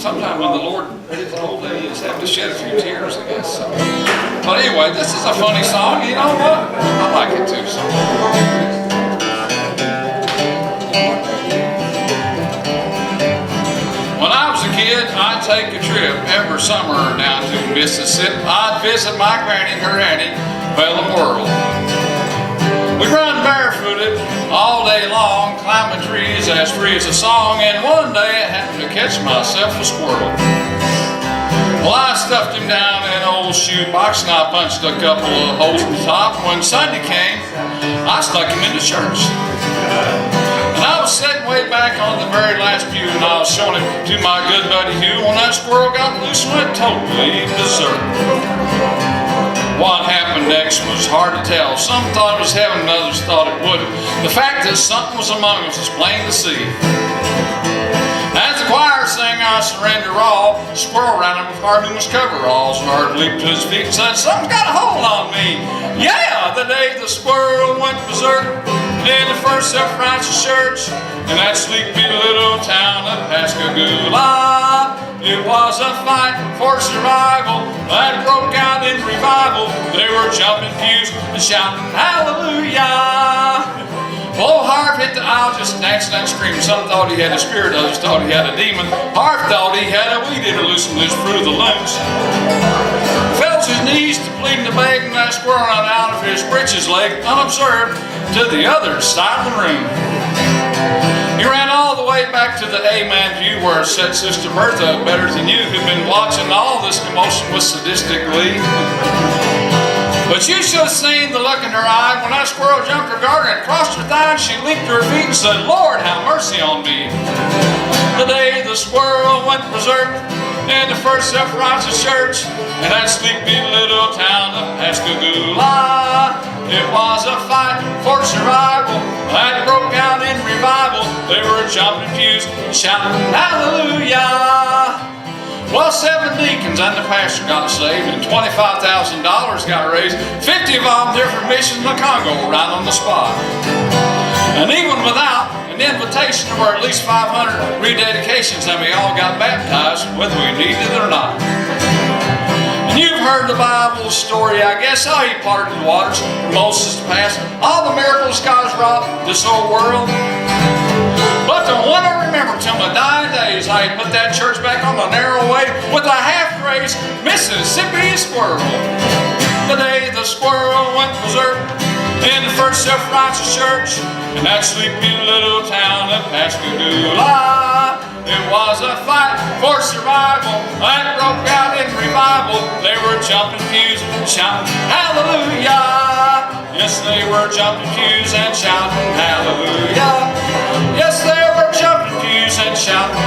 sometimes when the Lord gets hold of you, you just have to shed a few tears, I guess. So. But anyway, this is a funny song. You know what? I like it too. So. When I was a kid, I'd take a trip every summer down to Mississippi. I'd visit my granny and her auntie, Bella World. We'd run barefooted all day long, climbing trees as free as a song, and one day I happened to catch myself a squirrel. Well, I stuffed him down in an old shoebox and I punched a couple of holes in the top. When Sunday came, I stuck him into church. And I was sitting way back on the very last pew and I was showing him to my good buddy Hugh when that squirrel got loose and went totally berserk. What happened next was hard to tell. Some thought it was heaven, others thought it wouldn't. The fact that something was among us is plain to see. As the choir sang I Surrender All, the squirrel ran him with our numerous coveralls. Hard leaped to his feet and said, something's got a hold on me. Yeah, the day the squirrel went berserk in the first self-righteous church in that sleepy little town of Pascagoula. It was a fight for survival that broke out in revival. They were jumping pews and shouting hallelujah. Old Harv hit the aisle just dancing and screaming. Some thought he had a spirit, others thought he had a demon. Harv thought he had a weed to loosen loose fruit of the loons. Fell to his knees to pleading to beg, and that squirrel ran out of his breeches leg unobserved to the other side of the room. He ran all the way back to the Amen view where sat Sister Bertha, better than you, who'd been watching all this commotion with sadistic glee. But you should have seen the look in her eye when that squirrel jumped her garter and crossed her thigh, and she leaped to her feet and said, Lord, have mercy on me. The day the squirrel went berserk in the first self-righteous church in that sleepy little town of Pascagoula. It was a fight for survival that broke out in revival. They were jumping pews and shouting hallelujah. Well, 7 deacons and the pastor got saved, and $25,000 got raised. 50 volunteered for missions in the Congo right on the spot. And even without an invitation, there were at least 500 rededications, and we all got baptized, whether we needed it or not. And you've heard the Bible story, I guess, how he parted the waters for Moses to pass. All the miracles God has wrought this whole world. But the one I remember till my dying days, how he put that church back on the narrow way with a half-crazed Mississippi squirrel. The day the squirrel went berserk in the first self-righteous church in that sleepy little town of Pascagoula. It was a fight for survival that broke out in revival. They were jumping pews and shouting hallelujah. Yes, they were jumping pews and shouting hallelujah. Yes, they were jumping pews and shouting